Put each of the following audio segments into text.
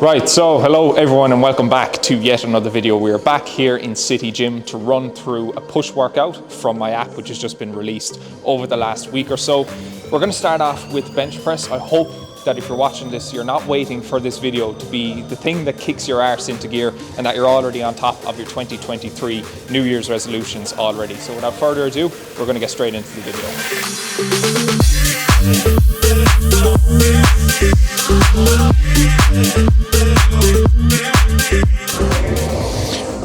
Right, so hello everyone and welcome back to yet another video. We're back here in City Gym to run through a push workout from my app, which has just been released over the last week or so. We're going to start off with bench press. I hope that if you're watching this, you're not waiting for this video to be the thing that kicks your arse into gear and that you're already on top of your 2023 New Year's resolutions already. So without further ado, we're going to get straight into the video.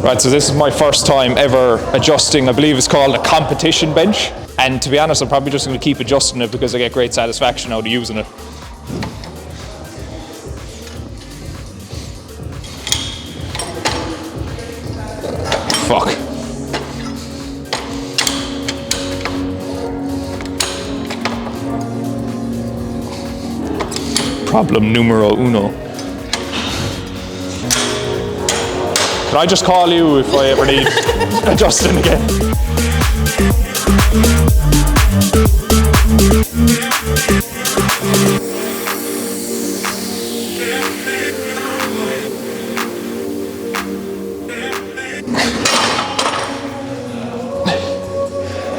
Right, so this is my first time ever adjusting, I believe it's called a competition bench. And to be honest, I'm probably just going to keep adjusting it because I get great satisfaction out of using it. Fuck. Problem numero uno. Can I just call you if I ever need adjusting again?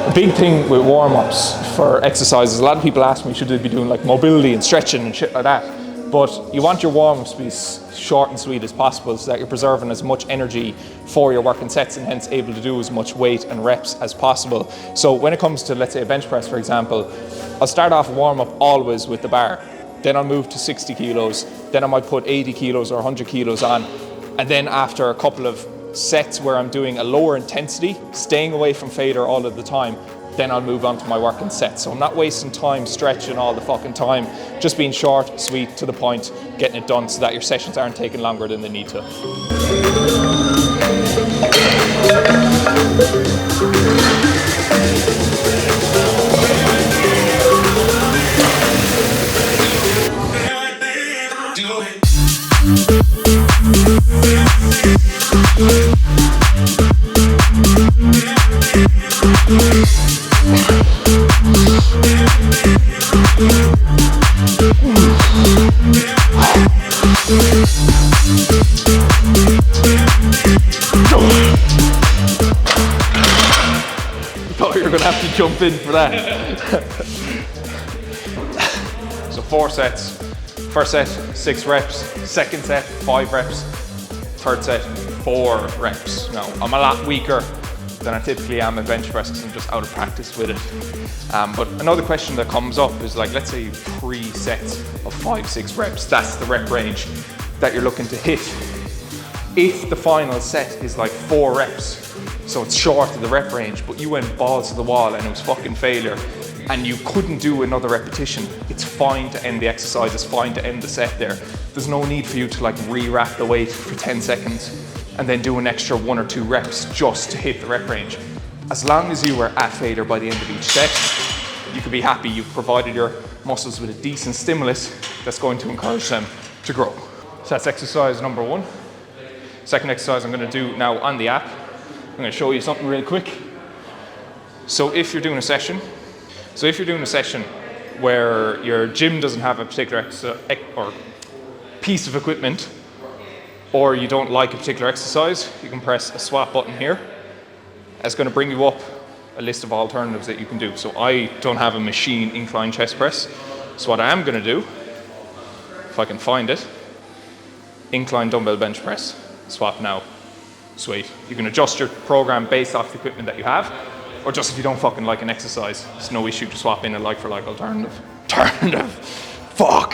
A big thing with warm-ups for exercises, a lot of people ask me, should they be doing like mobility and stretching and shit like that? But you want your warm-ups to be short and sweet as possible so that you're preserving as much energy for your working sets and hence able to do as much weight and reps as possible. So when it comes to, let's say, a bench press, for example, I'll start off a warm-up always with the bar. Then I'll move to 60 kilos. Then I might put 80 kilos or 100 kilos on. And then after a couple of sets where I'm doing a lower intensity, staying away from failure all of the time, then I'll move on to my working set. So I'm not wasting time stretching all the fucking time, just being short, sweet, to the point, getting it done so that your sessions aren't taking longer than they need to. Thought you were going to have to jump in for that. So 4 sets. First set, 6 reps. Second set, 5 reps. Third set, 4 reps. Now, I'm a lot weaker than I typically am at bench press because I'm just out of practice with it. But another question that comes up is like, let's say 3 sets of 5-6 reps. That's the rep range that you're looking to hit. If the final set is like 4 reps, so it's short of the rep range, but you went balls to the wall and it was fucking failure, and you couldn't do another repetition, it's fine to end the exercise, it's fine to end the set there. There's no need for you to like re-wrap the weight for 10 seconds and then do an extra 1 or 2 reps just to hit the rep range. As long as you were at failure by the end of each set, you could be happy you've provided your muscles with a decent stimulus that's going to encourage them to grow. So that's exercise number 1. Second exercise I'm going to do now on the app. I'm going to show you something real quick. So if you're doing a session where your gym doesn't have a particular or piece of equipment, or you don't like a particular exercise, you can press a swap button here. It's going to bring you up a list of alternatives that you can do. So I don't have a machine incline chest press. So what I am going to do, if I can find it, incline dumbbell bench press, swap now. Sweet. You can adjust your program based off the equipment that you have, or just if you don't fucking like an exercise, it's no issue to swap in a like for like alternative. Fuck.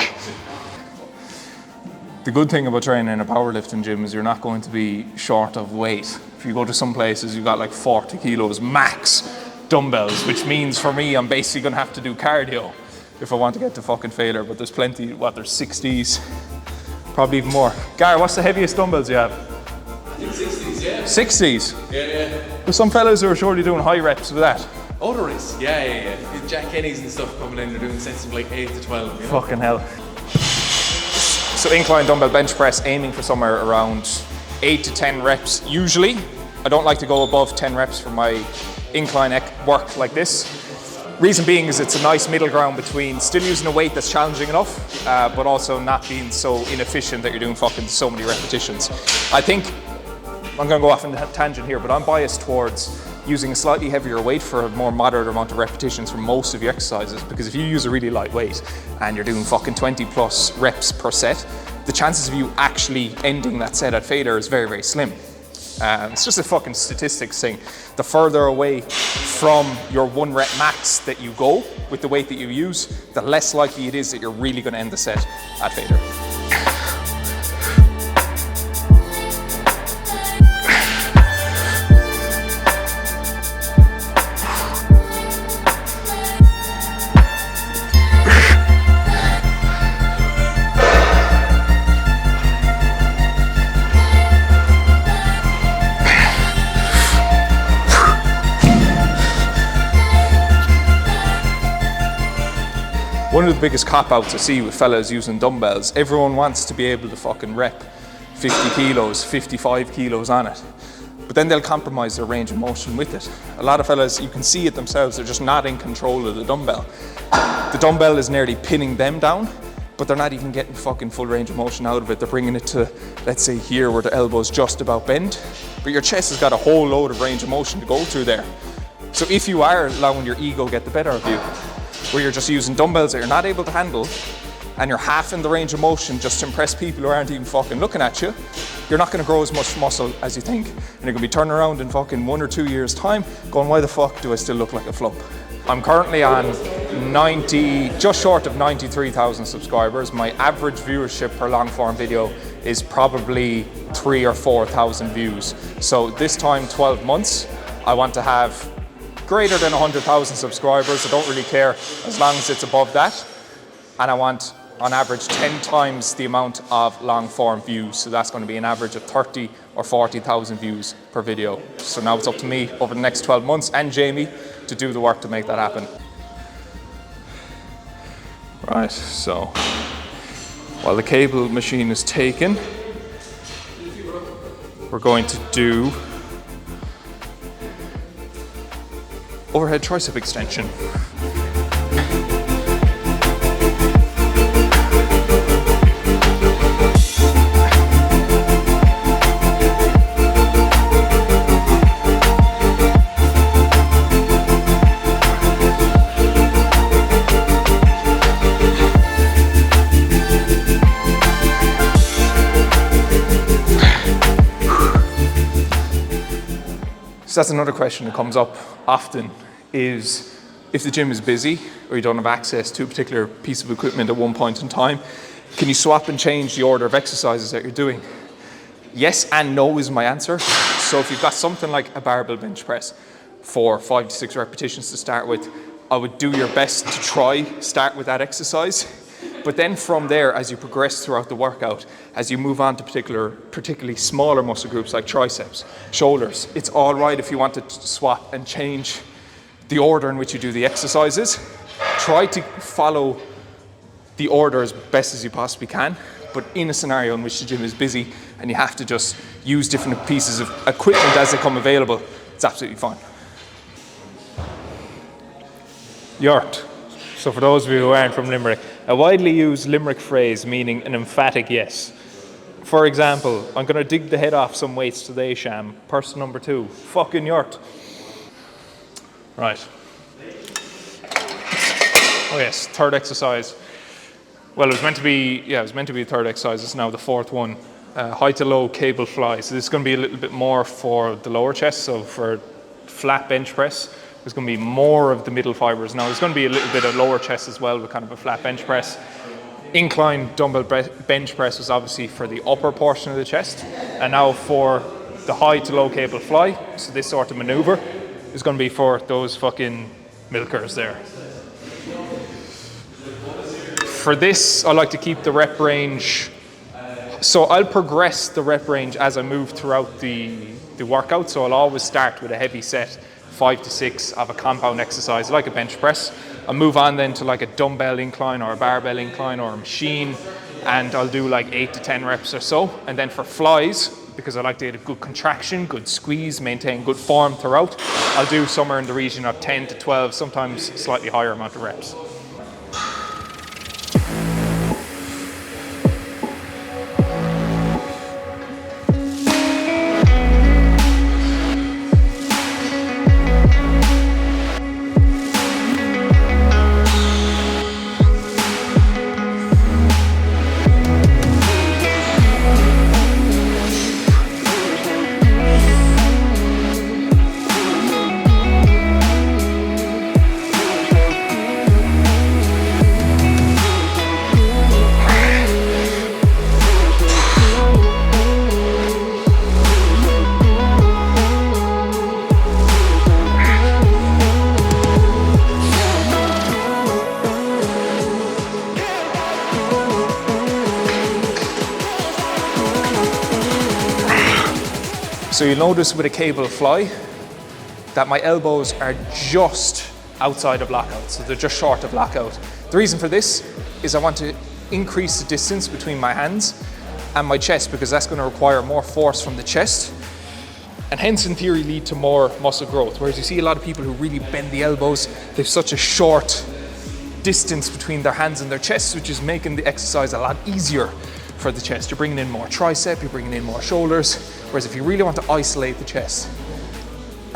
The good thing about training in a powerlifting gym is you're not going to be short of weight. If you go to some places, you've got like 40 kilos max dumbbells, which means for me, I'm basically gonna have to do cardio if I want to get to fucking failure, but there's plenty, there's 60s, probably even more. Gary, what's the heaviest dumbbells you have? I think 60s, yeah. 60s? Yeah. There's some fellas who are surely doing high reps with that. Oh, there is. Yeah. Jack Kenny's and stuff coming in, they're doing sets of like 8 to 12. You know? Fucking hell. So incline dumbbell bench press, aiming for somewhere around 8 to 10 reps usually. I don't like to go above 10 reps for my incline work like this. Reason being is it's a nice middle ground between still using a weight that's challenging enough, but also not being so inefficient that you're doing fucking so many repetitions. I think, I'm gonna go off on a tangent here, but I'm biased towards using a slightly heavier weight for a more moderate amount of repetitions for most of your exercises, because if you use a really light weight and you're doing fucking 20 plus reps per set, the chances of you actually ending that set at failure is very, very slim. It's just a fucking statistics thing. The further away from your 1 rep max that you go with the weight that you use, the less likely it is that you're really gonna end the set at failure. One of the biggest cop-outs I see with fellas using dumbbells, everyone wants to be able to fucking rep 50 kilos, 55 kilos on it. But then they'll compromise their range of motion with it. A lot of fellas, you can see it themselves, they're just not in control of the dumbbell. The dumbbell is nearly pinning them down, but they're not even getting fucking full range of motion out of it. They're bringing it to, let's say here, where the elbow's just about bent, but your chest has got a whole load of range of motion to go through there. So if you are allowing your ego get the better of you, where you're just using dumbbells that you're not able to handle, and you're half in the range of motion just to impress people who aren't even fucking looking at you, you're not gonna grow as much muscle as you think. And you're gonna be turning around in fucking 1 or 2 years time going, why the fuck do I still look like a flump? I'm currently on just short of 93,000 subscribers. My average viewership per long form video is probably 3,000 or 4,000 views. So this time, 12 months, I want to have greater than 100,000 subscribers. I don't really care as long as it's above that. And I want, on average, 10 times the amount of long form views. So that's going to be an average of 30 or 40,000 views per video. So now it's up to me over the next 12 months and Jamie to do the work to make that happen. Right, so while the cable machine is taken, we're going to do overhead tricep extension. So that's another question that comes up often, is if the gym is busy or you don't have access to a particular piece of equipment at one point in time, can you swap and change the order of exercises that you're doing? Yes and no is my answer. So if you've got something like a barbell bench press for 5 to 6 repetitions to start with, I would do your best to start with that exercise. But then from there, as you progress throughout the workout, as you move on to particularly smaller muscle groups like triceps, shoulders, it's all right if you want to swap and change the order in which you do the exercises. Try to follow the order as best as you possibly can, but in a scenario in which the gym is busy and you have to just use different pieces of equipment as they come available, it's absolutely fine. Yurt. So for those of you who aren't from Limerick, a widely used Limerick phrase meaning an emphatic yes. For example, I'm going to dig the head off some weights today, Sham. Person number 2, fucking yurt. Right. Oh yes, third exercise. Well, it was meant to be the third exercise. It's now the fourth one. High to low cable fly. So this is going to be a little bit more for the lower chest. So for flat bench press, there's going to be more of the middle fibers. Now there's going to be a little bit of lower chest as well with kind of a flat bench press. Incline dumbbell bench press was obviously for the upper portion of the chest. And now for the high to low cable fly, so this sort of maneuver is going to be for those fucking milkers there. For this, I like to keep the rep range. So I'll progress the rep range as I move throughout the workout. So I'll always start with a heavy set, 5 to 6 of a compound exercise like a bench press. I'll move on then to like a dumbbell incline or a barbell incline or a machine, and I'll do like 8 to 10 reps or so. And then for flies, because I like to get a good contraction, good squeeze, maintain good form throughout. I'll do somewhere in the region of 10 to 12, sometimes slightly higher amount of reps. So you'll notice with a cable fly that my elbows are just outside of lockout, so they're just short of lockout. The reason for this is I want to increase the distance between my hands and my chest, because that's going to require more force from the chest and hence in theory lead to more muscle growth. Whereas you see a lot of people who really bend the elbows, they have such a short distance between their hands and their chests, which is making the exercise a lot easier for the chest. You're bringing in more tricep, you're bringing in more shoulders. Whereas if you really want to isolate the chest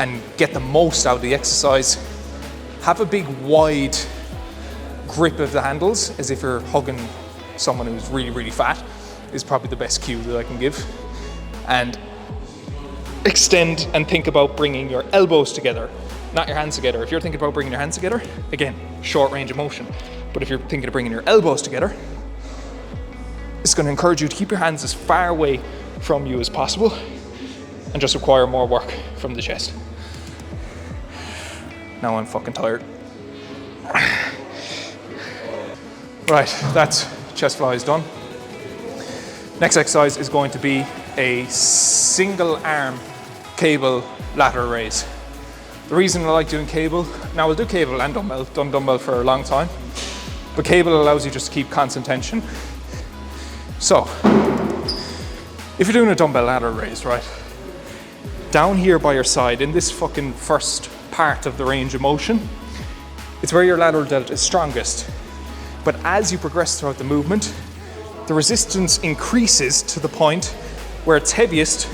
and get the most out of the exercise, have a big wide grip of the handles as if you're hugging someone who's really, really fat, is probably the best cue that I can give. And extend and think about bringing your elbows together, not your hands together. If you're thinking about bringing your hands together, again, short range of motion. But if you're thinking of bringing your elbows together, it's going to encourage you to keep your hands as far away from you as possible and just require more work from the chest. Now I'm fucking tired. Right, that's chest flies done. Next exercise is going to be a single arm cable lateral raise. The reason I like doing cable, now I'll do cable and dumbbell, done dumbbell for a long time, but cable allows you just to keep constant tension. So, if you're doing a dumbbell lateral raise, right, down here by your side, in this fucking first part of the range of motion, it's where your lateral delt is strongest. But as you progress throughout the movement, the resistance increases to the point where it's heaviest,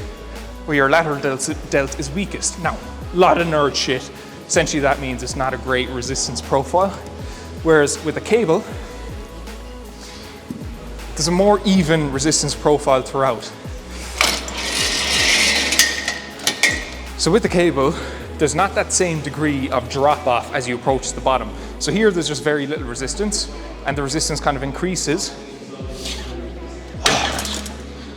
where your lateral delt is weakest. Now, a lot of nerd shit. Essentially that means it's not a great resistance profile. Whereas with a cable, there's a more even resistance profile throughout. So with the cable, there's not that same degree of drop off as you approach the bottom. So here there's just very little resistance and the resistance kind of increases.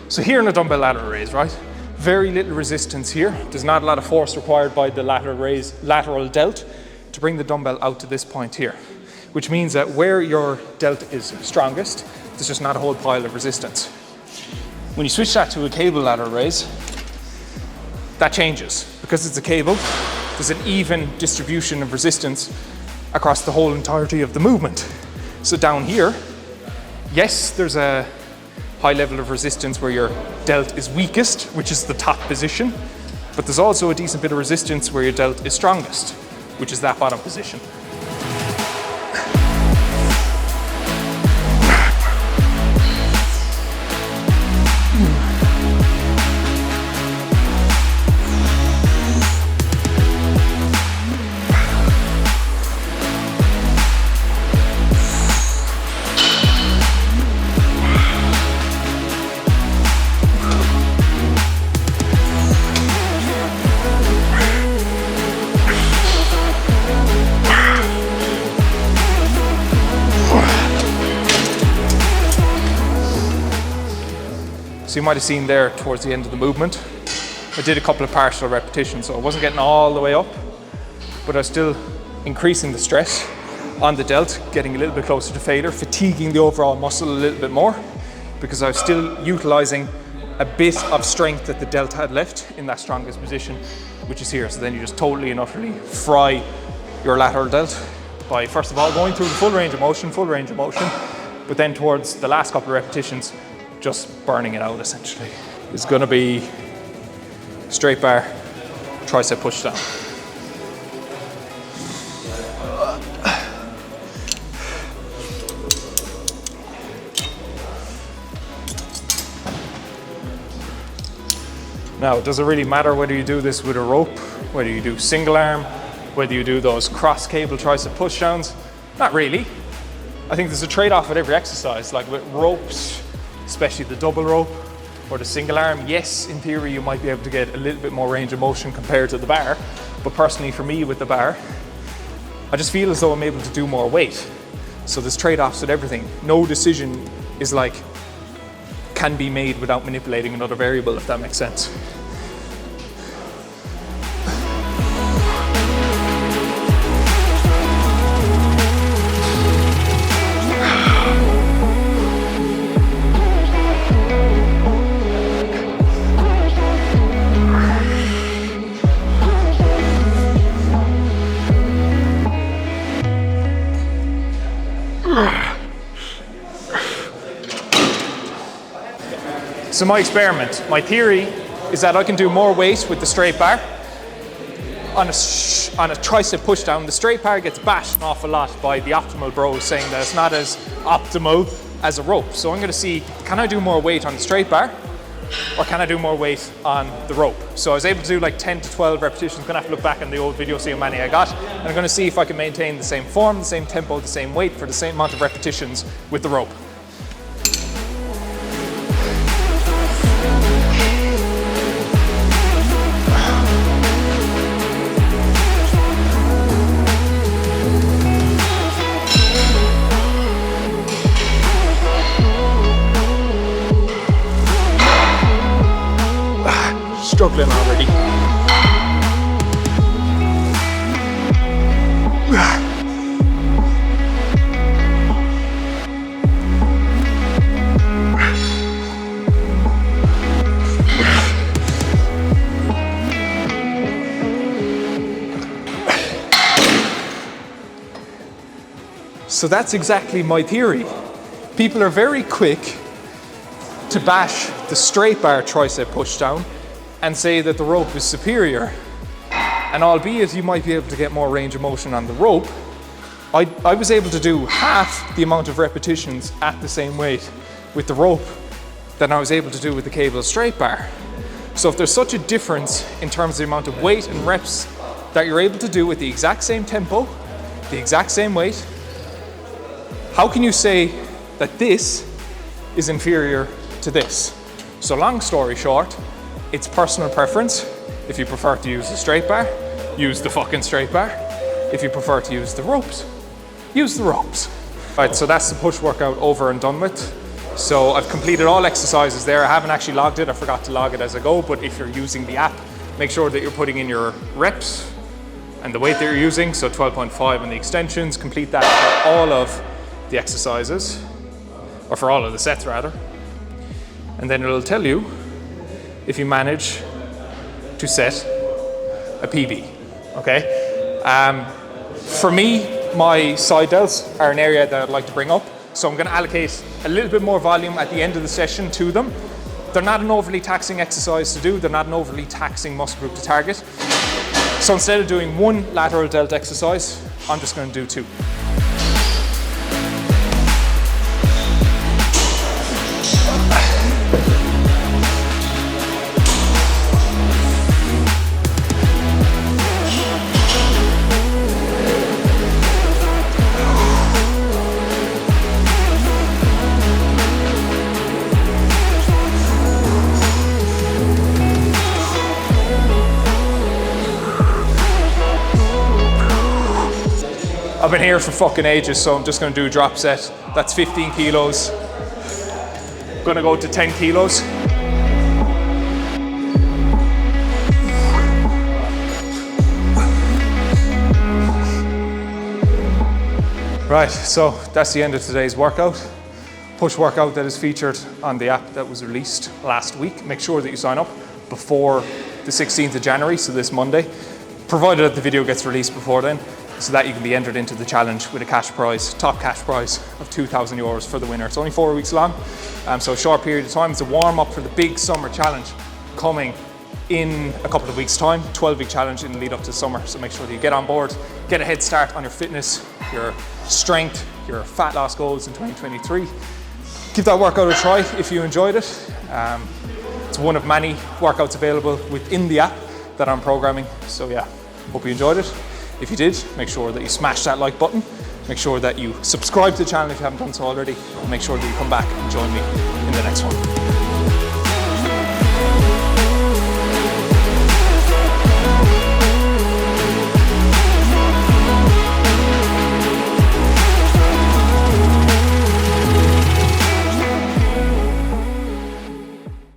So here in a dumbbell lateral raise, right? Very little resistance here. There's not a lot of force required by the lateral delt to bring the dumbbell out to this point here, which means that where your delt is strongest, there's just not a whole pile of resistance. When you switch that to a cable lateral raise, that changes. Because it's a cable, there's an even distribution of resistance across the whole entirety of the movement. So down here, yes, there's a high level of resistance where your delt is weakest, which is the top position, but there's also a decent bit of resistance where your delt is strongest, which is that bottom position. So you might have seen there towards the end of the movement, I did a couple of partial repetitions, so I wasn't getting all the way up, but I was still increasing the stress on the delt, getting a little bit closer to failure, fatiguing the overall muscle a little bit more, because I was still utilizing a bit of strength that the delt had left in that strongest position, which is here. So then you just totally and utterly fry your lateral delt by, first of all, going through the full range of motion, but then towards the last couple of repetitions, just burning it out essentially. It's gonna be straight bar, tricep pushdown. Now, does it really matter whether you do this with a rope, whether you do single arm, whether you do those cross cable tricep pushdowns? Not really. I think there's a trade-off at every exercise. Like with ropes, especially the double rope or the single arm, yes, in theory you might be able to get a little bit more range of motion compared to the bar, but personally for me with the bar, I just feel as though I'm able to do more weight. So there's trade-offs with everything. No decision is like, can be made without manipulating another variable, if that makes sense. So my experiment, my theory is that I can do more weight with the straight bar. On a tricep pushdown, the straight bar gets bashed an awful lot by the optimal bros saying that it's not as optimal as a rope. So I'm going to see, can I do more weight on the straight bar or can I do more weight on the rope? So I was able to do like 10 to 12 repetitions. I'm going to have to look back on the old video, see how many I got. And I'm going to see if I can maintain the same form, the same tempo, the same weight for the same amount of repetitions with the rope. Struggling already. So that's exactly my theory. People are very quick to bash the straight bar tricep pushdown and say that the rope is superior. And albeit you might be able to get more range of motion on the rope, I was able to do half the amount of repetitions at the same weight with the rope than I was able to do with the cable straight bar. So if there's such a difference in terms of the amount of weight and reps that you're able to do with the exact same tempo, the exact same weight, how can you say that this is inferior to this? So long story short, it's personal preference. If you prefer to use the straight bar, use the fucking straight bar. If you prefer to use the ropes, use the ropes. Right, so that's the push workout over and done with. So I've completed all exercises there. I haven't actually logged it. I forgot to log it as I go, but if you're using the app, make sure that you're putting in your reps and the weight that you're using. So 12.5 on the extensions, complete that for all of the exercises, or for all of the sets rather. And then it'll tell you if you manage to set a PB, okay? For me, my side delts are an area that I'd like to bring up. So I'm gonna allocate a little bit more volume at the end of the session to them. They're not an overly taxing exercise to do. They're not an overly taxing muscle group to target. So instead of doing one lateral delt exercise, I'm just gonna do two. I've been here for fucking ages, so I'm just gonna do a drop set. That's 15 kilos. I'm gonna go to 10 kilos. Right, so that's the end of today's workout. Push workout that is featured on the app that was released last week. Make sure that you sign up before the 16th of January, so this Monday, provided that the video gets released before then, so that you can be entered into the challenge with a cash prize, top cash prize of €2,000 for the winner. It's only 4 weeks long, so a short period of time. It's a warm up for the big summer challenge coming in a couple of weeks' time, 12-week challenge in the lead up to summer. So make sure that you get on board, get a head start on your fitness, your strength, your fat loss goals in 2023. Give that workout a try if you enjoyed it. It's one of many workouts available within the app that I'm programming. So yeah, hope you enjoyed it. If you did, make sure that you smash that like button. Make sure that you subscribe to the channel if you haven't done so already. And make sure that you come back and join me in the next one.